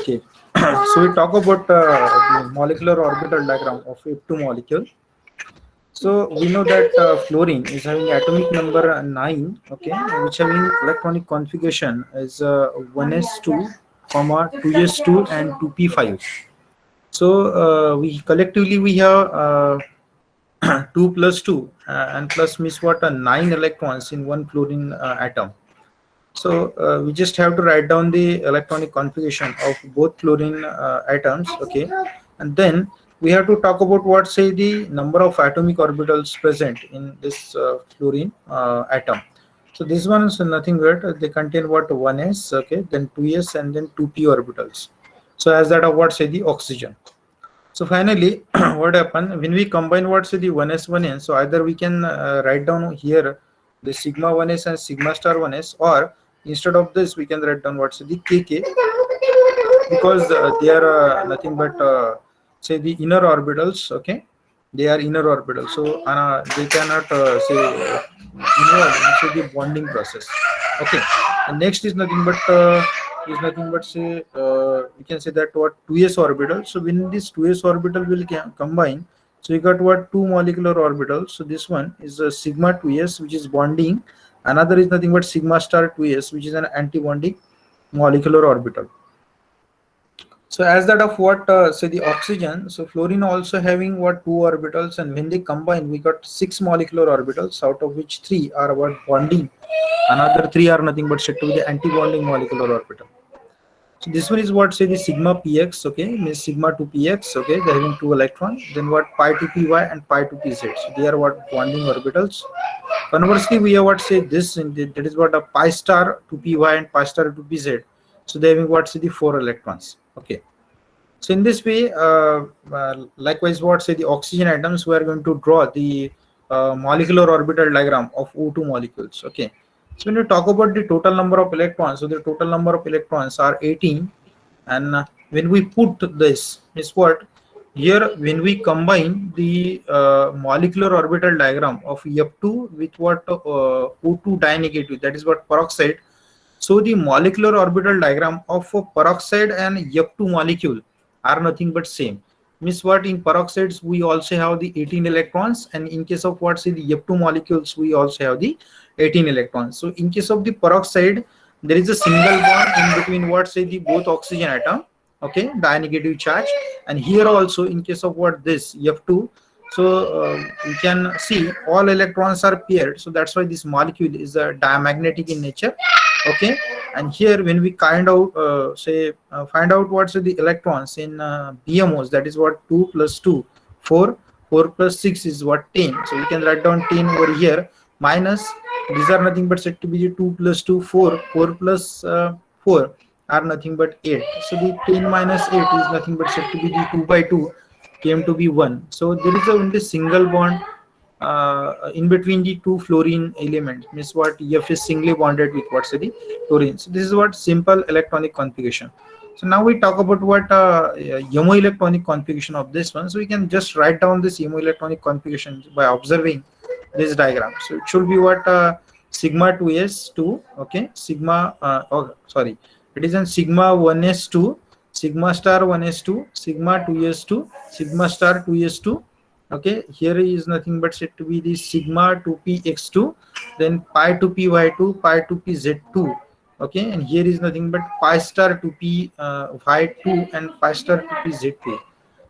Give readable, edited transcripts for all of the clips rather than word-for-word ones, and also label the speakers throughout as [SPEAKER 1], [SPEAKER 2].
[SPEAKER 1] Okay. So we talk about the molecular orbital diagram of F2 molecule. So we know that fluorine is having atomic number 9, okay, which having electronic configuration is 1s2, comma 2s2 and 2p5. So we collectively we have 2 plus 2 and plus means what 9 electrons in one fluorine atom. So we just have to write down the electronic configuration of both fluorine atoms, okay, and then we have to talk about what say the number of atomic orbitals present in this fluorine atom. So this one is nothing but they contain what 1s, okay, then 2s and then 2p orbitals. So as that of what say the oxygen. So finally, what happen when we combine what say the 1s 1n? So either we can write down here the sigma 1s and sigma star 1s, or instead of this we can write down what's the kk, because they are nothing but say the inner orbitals. Okay, they are inner orbitals, so they cannot say involve in say the bonding process. Okay, and next is nothing but say we can say that what 2s orbital. So when this 2s orbital will combine, so you got what two molecular orbitals. So this one is a sigma 2s which is bonding, another is nothing but sigma star 2s which is an anti-bonding molecular orbital. So as that of what say the oxygen, so fluorine also having what two orbitals, and when they combine, we got six molecular orbitals, out of which three are what bonding, another three are nothing but said to be the anti-bonding molecular orbital. So this one is what say the sigma px, okay, means sigma 2 px, okay, they're having two electrons. Then what pi 2 py and pi 2 pz, so they are what bonding orbitals. Conversely, we have what say this, that is what a pi star 2 py and pi star 2 pz. So they having what say the four electrons. Okay. So in this way, likewise, what say the oxygen atoms, we are going to draw the molecular orbital diagram of O2 molecules. Okay. So when you talk about the total number of electrons, so the total number of electrons are 18, and when we put this is what here when we combine the molecular orbital diagram of F2 with what O2 dinegative, that is what peroxide. So the molecular orbital diagram of peroxide and F2 molecule are nothing but same. Means what in peroxides we also have the 18 electrons, and in case of what say the F2 molecules we also have the 18 electrons. So in case of the peroxide, there is a single bond in between what say the both oxygen atom, okay, dinegative charge, and here also in case of what this F2, so we can see all electrons are paired, so that's why this molecule is diamagnetic in nature. Okay, and here when we kind of find out what's the electrons in BMOs, that is what 2 plus 2 4, 4 plus 6 is what 10, so we can write down 10 over here, minus these are nothing but said to be the 2 plus 2 4, 4 plus 4 are nothing but 8, so the 10 minus 8 is nothing but said to be the 2 by 2 came to be 1. So there is only single bond in between the two fluorine elements, means what F is singly bonded with what's the fluorine. So this is what simple electronic configuration. So now we talk about what YMO electronic configuration of this one. So we can just write down this YMO electronic configuration by observing this diagram. So it should be what sigma 2s2, okay, sigma it is in sigma 1s2, sigma star 1s2, sigma 2s2, sigma star 2s2. Okay, here is nothing but said to be the sigma 2px2, then pi 2py2, pi 2pz2. Okay, and here is nothing but pi star 2p y2 and pi star 2pz2.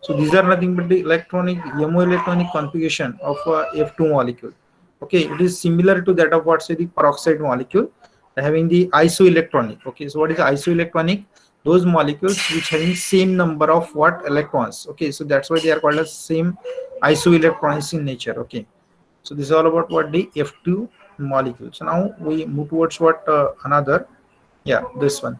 [SPEAKER 1] So these are nothing but the electronic YMO electronic configuration of F2 molecule. Okay, it is similar to that of what say the peroxide molecule, having the isoelectronic. Okay, so what is isoelectronic? Those molecules which having same number of what electrons. Okay, so that's why they are called as same isoelectrons in nature. Okay, so this is all about what the F2 molecule. So now we move towards what another, yeah, this one,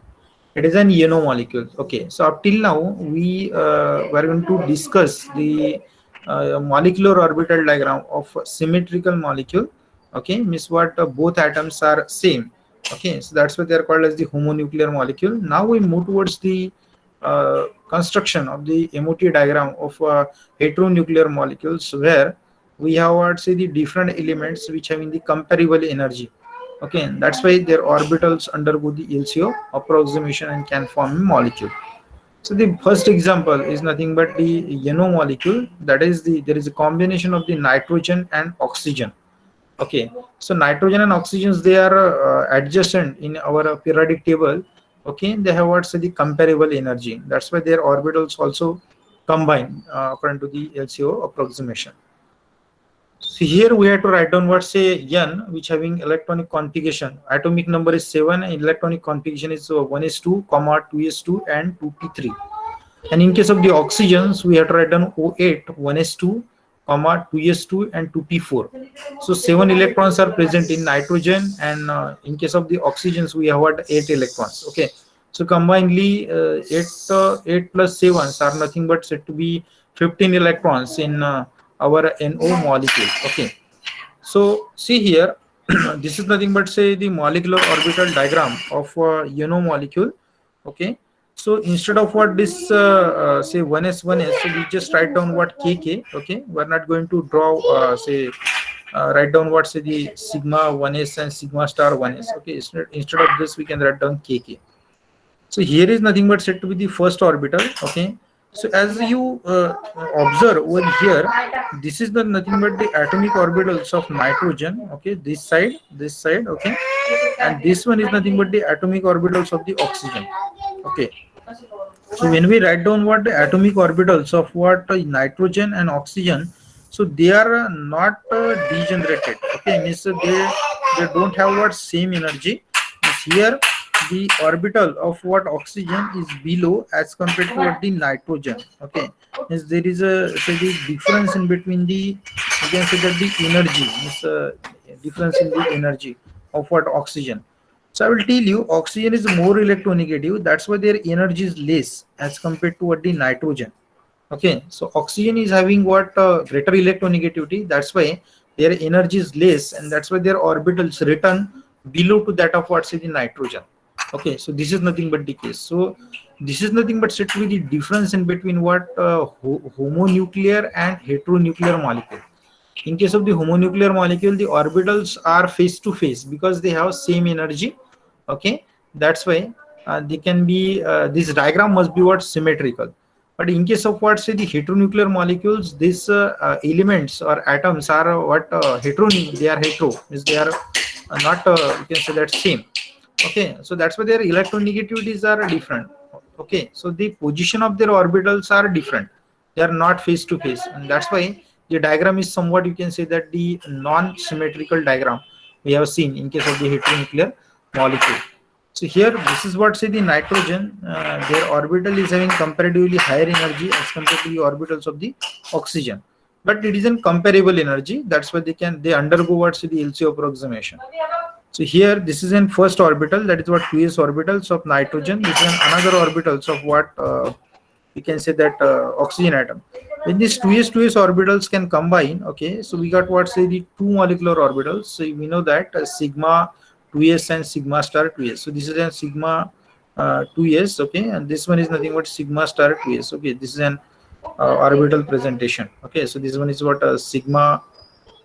[SPEAKER 1] it is an ENO molecule. Okay, so up till now we were going to discuss the molecular orbital diagram of symmetrical molecule. Okay, means what both atoms are same. Okay, so that's why they are called as the homonuclear molecule. Now we move towards the construction of the MOT diagram of heteronuclear molecules, where we have what say the different elements which having the comparable energy. Okay, and that's why their orbitals undergo the LCO approximation and can form a molecule. So the first example is nothing but the NO molecule. That is there is a combination of the nitrogen and oxygen. Okay, so nitrogen and oxygens, they are adjacent in our periodic table. Okay, they have what's the comparable energy. That's why their orbitals also combine according to the LCO approximation. So here we have to write down what's a N, which having electronic configuration. Atomic number is 7 and electronic configuration is 1s2, 2s2 and 2p3. And in case of the oxygens, we have to write down O8, 1s2, 2s2 and 2p4. So 7 electrons are present in nitrogen, and in case of the oxygens, we have what 8 electrons. Okay, so combinedly 8 plus 7 are nothing but said to be 15 electrons in our NO molecule. Okay, so see here, this is nothing but say the molecular orbital diagram of NO molecule. Okay, so instead of what this say 1s1s, so we just write down what kk. Okay, we're not going to draw say write down what say the sigma 1s and sigma star 1s. Okay, instead of this we can write down kk. So here is nothing but said to be the first orbital. Okay, so as you observe over here, this is the nothing but the atomic orbitals of nitrogen. Okay, this side. Okay, and this one is nothing but the atomic orbitals of the oxygen. Okay, so when we write down what the atomic orbitals of what nitrogen and oxygen, so they are not degenerated. Okay, means they don't have what same energy. Means here the orbital of what oxygen is below as compared to what the nitrogen. Okay, means there is a say the difference in between the, you can say that the energy is difference in the energy of what oxygen. So I will tell you, oxygen is more electronegative. That's why their energy is less as compared to what the nitrogen. Okay, so oxygen is having what greater electronegativity. That's why their energy is less, and that's why their orbitals return below to that of what say the nitrogen. Okay, so this is nothing but the case. So this is nothing but said to be the difference in between what homonuclear and heteronuclear molecule. In case of the homonuclear molecule, the orbitals are face to face because they have same energy. Okay, that's why they can be this diagram must be what symmetrical. But in case of what say the heteronuclear molecules, these elements or atoms are what they are hetero, means they are not you can say that same. Okay, so that's why their electronegativities are different. Okay, so the position of their orbitals are different. They are not face to face, and that's why the diagram is somewhat, you can say that the non-symmetrical diagram we have seen in case of the heteronuclear molecule. So here, this is what say the nitrogen, their orbital is having comparatively higher energy as compared to the orbitals of the oxygen, but it is in comparable energy. That's why they undergo what say the LCO approximation. So here, this is in first orbital, that is what 2s orbitals of nitrogen. This is in another orbitals of what we can say that oxygen atom. When these 2s orbitals can combine, okay, so we got what say the two molecular orbitals. So we know that sigma 2s and sigma star 2s. So this is a sigma 2s, okay, and this one is nothing but sigma star 2s. Okay, this is an orbital presentation. Okay, so this one is what sigma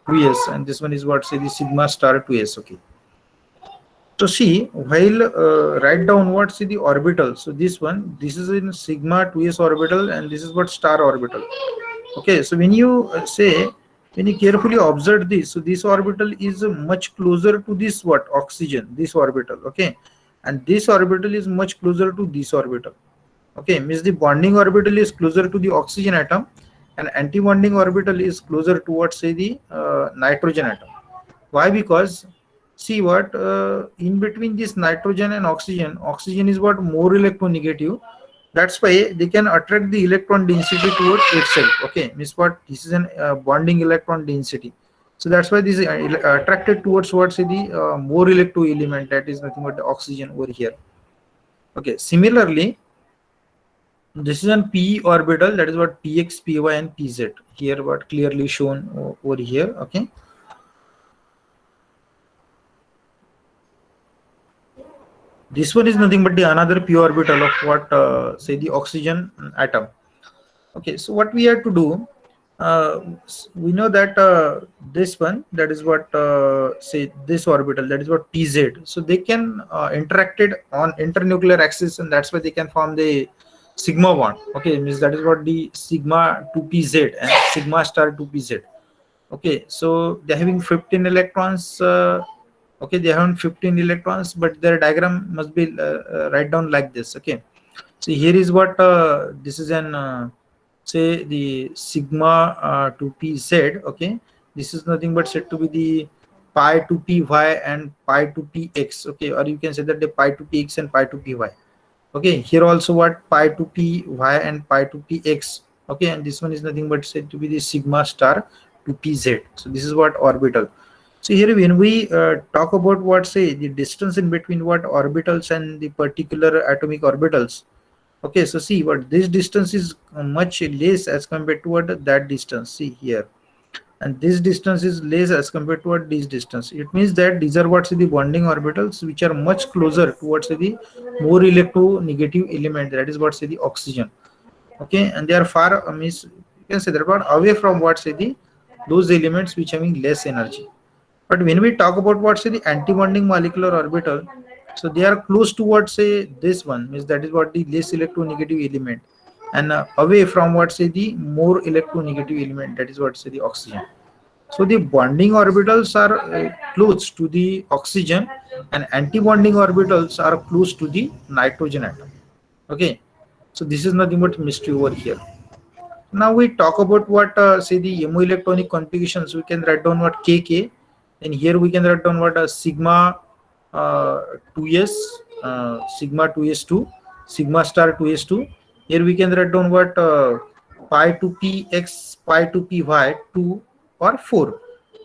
[SPEAKER 1] 2s, and this one is what say the sigma star 2s. Okay. So see, while write down what see the orbital. So this one, this is in sigma 2s orbital, and this is what star orbital. Okay, so when you when you carefully observe this, so this orbital is much closer to this what oxygen, this orbital. Okay, and this orbital is much closer to this orbital. Okay, means the bonding orbital is closer to the oxygen atom, and anti-bonding orbital is closer towards say the nitrogen atom. Why? Because see what in between this nitrogen and oxygen is what more electronegative. That's why they can attract the electron density towards itself. Okay, means what this is an bonding electron density. So that's why this is attracted towards what say the more electro element, that is nothing but the oxygen over here. Okay, similarly, this is an p orbital, that is what px, py and pz here what clearly shown over here. Okay, this one is nothing but the another p orbital of what say the oxygen atom. Okay, so what we have to do, we know that this one, that is what say this orbital, that is what pz. So they can interacted on internuclear axis, and that's why they can form the sigma bond. Okay, means that is what the sigma 2pz and sigma star 2pz. Okay, so they're having 15 electrons. Okay, they have 15 electrons, but their diagram must be write down like this. Okay, so here is what this is an say the sigma 2pz. Okay, this is nothing but said to be the pi 2py and pi 2px. Okay, or you can say that the pi 2px and pi 2py. Okay, here also what pi 2py and pi 2px. Okay, and this one is nothing but said to be the sigma star 2pz. So this is what orbital. So here when we talk about what say the distance in between what orbitals and the particular atomic orbitals. Okay, so see what this distance is much less as compared to what that distance. See here, and this distance is less as compared to what this distance. It means that these are what's the bonding orbitals which are much closer towards the more electronegative element. That is what's the oxygen. Okay, and they are far means you can say that about away from what's the those elements which having less energy. But when we talk about what say the anti-bonding molecular orbital, so they are close to what say this one means that is what the less electronegative element, and away from what say the more electronegative element, that is what say the oxygen. So the bonding orbitals are close to the oxygen, and anti-bonding orbitals are close to the nitrogen atom. Okay, so this is nothing but mystery over here. Now we talk about what say the MO electronic configurations. We can write down what KK, and here we can write down what sigma 2s, sigma 2s2, sigma star 2s2. Here we can write down what pi 2px, pi 2py 2 or 4.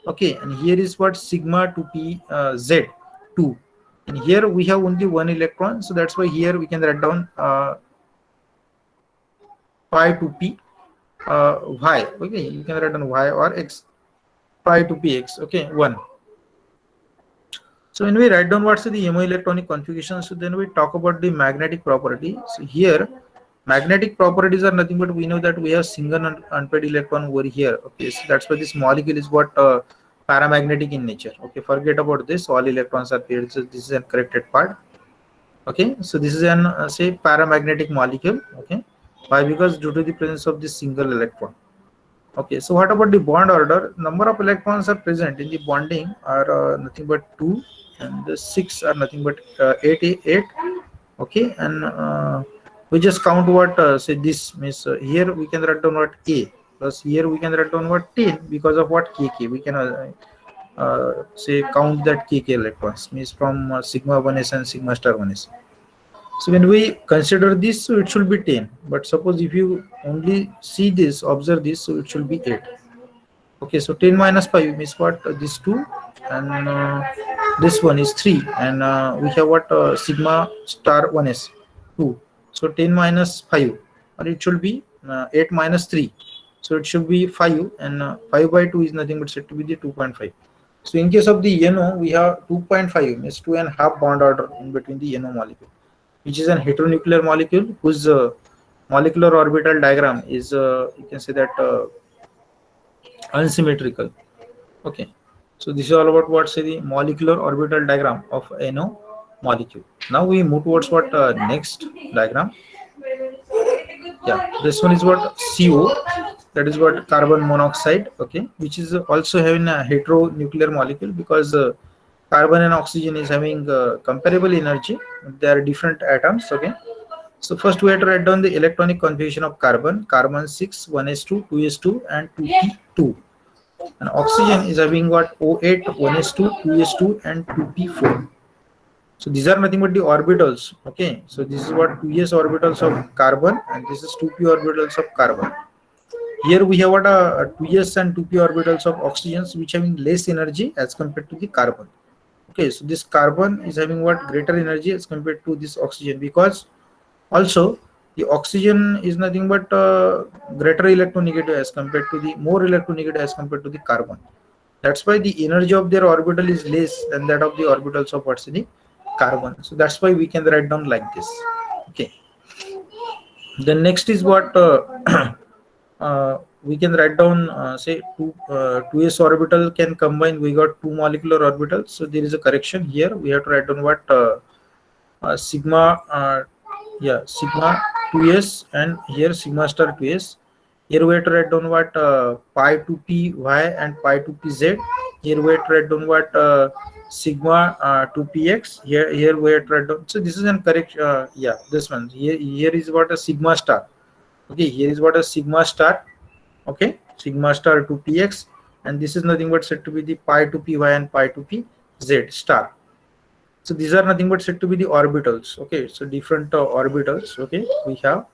[SPEAKER 1] Okay, and here is what sigma 2p z 2, and here we have only one electron, so that's why here we can write down pi 2p y. Okay, you can write on y or x, pi to px. Okay, 1. So when we write down what's the MO electronic configuration, so then we talk about the magnetic property. So here magnetic properties are nothing but we know that we have single unpaired electron over here. Okay, so that's why this molecule is what paramagnetic in nature. Okay, forget about this, all electrons are paired, so this is a corrected part. Okay, so this is an say paramagnetic molecule. Okay, why? Because due to the presence of this single electron. Okay, so what about the bond order? Number of electrons are present in the bonding are nothing but 2, and the 6 are nothing but 8. Okay, and we just count what say this means here we can write down what A, plus here we can write down what 10 because of what KK. We can say count that KK electrons means from sigma 1s and sigma star 1s. So when we consider this, so it should be 10. But suppose if you only see this, observe this, so it should be 8. Okay, so 10 minus 5 means what? This 2, and this one is 3. And we have what? Sigma star 1s 2. So 10 minus 5, or it should be 8 minus 3. So it should be 5, and 5 by 2 is nothing but said to be the 2.5. So in case of the NO, we have 2.5 means 2.5 bond order in between the NO molecule, which is an heteronuclear molecule whose molecular orbital diagram is you can say that unsymmetrical. Okay, so this is all about what say the molecular orbital diagram of NO molecule. Now we move towards what next diagram. Yeah, this one is what CO, that is what carbon monoxide. Okay, which is also having a heteronuclear molecule because carbon and oxygen is having comparable energy. They are different atoms. Okay, so first we have to write down the electronic configuration of carbon. Carbon 6, 1s2, 2s2, and 2p2. And oxygen is having what? O8, 1s2, 2s2, and 2p4. So these are nothing but the orbitals. Okay, so this is what 2s orbitals of carbon, and this is 2p orbitals of carbon. Here we have what 2s and 2p orbitals of oxygens which having less energy as compared to the carbon. Okay, so this carbon is having what greater energy as compared to this oxygen, because also the oxygen is nothing but greater electronegative as compared to the more electronegative as compared to the carbon. That's why the energy of their orbital is less than that of the orbitals of what's the carbon. So that's why we can write down like this. Okay, then next is what we can write down say 2s orbital can combine. We got 2 molecular orbitals, so there is a correction here. We have to write down what sigma sigma 2s, and here sigma star 2s. Here we have to write down what pi to p y and pi to p z. Here we have to write down what sigma to px. Here we have to write down. So this is an correct. Yeah, this one. Here is what a sigma star. Okay, here is what a sigma star. Okay, sigma star to px, and this is nothing but said to be the pi to py and pi to p z star. So these are nothing but said to be the orbitals. Okay, so different orbitals. Okay, we have.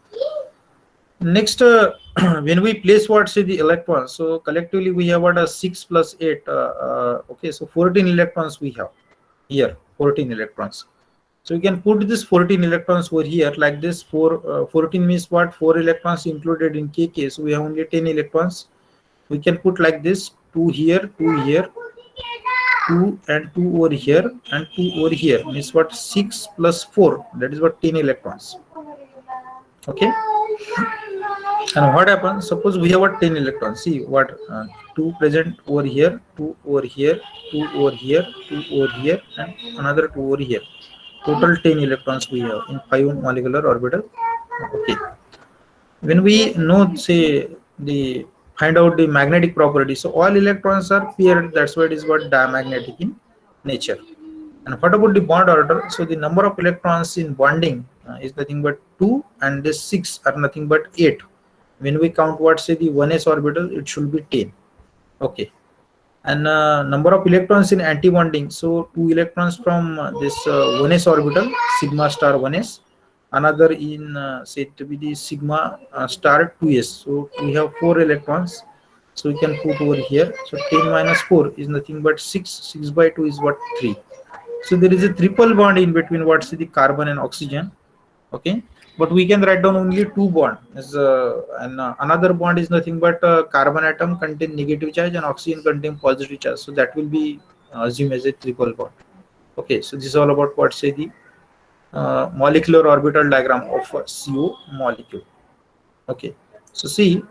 [SPEAKER 1] Next, when we place what say the electrons, so collectively we have what a 6 plus 8. Okay, so 14 electrons we have here, 14 electrons. So we can put this 14 electrons over here like this. 14 means what? 4 electrons included in kk. So we have only 10 electrons. We can put like this: 2 here, 2 here, 2 and 2 over here, and 2 over here. Means what? 6 plus 4. That is what 10 electrons. Okay. And what happens? Suppose we have what 10 electrons. See what 2 present over here, 2 over here, 2 over here, 2 over here, and another 2 over here. Total 10 electrons we have in 5 molecular orbital. Okay. When we know, say, the find out the magnetic property, so all electrons are paired. That's why it is what diamagnetic in nature. And what about the bond order? So the number of electrons in bonding is nothing but 2, and this 6 are nothing but 8. When we count what say the 1s orbital, it should be 10. Okay. And number of electrons in anti-bonding, so 2 electrons from this 1s orbital, sigma star 1s, another in say to be the sigma star 2s. So we have 4 electrons, so we can put over here. So 10 minus 4 is nothing but 6. 6 by 2 is what? 3. So there is a triple bond in between what's the carbon and oxygen. Okay, but we can write down only 2 bond and another bond is nothing but carbon atom contain negative charge and oxygen contain positive charge. So that will be assumed as a triple bond. Okay, so this is all about what say the molecular orbital diagram of a CO molecule. Okay, so see,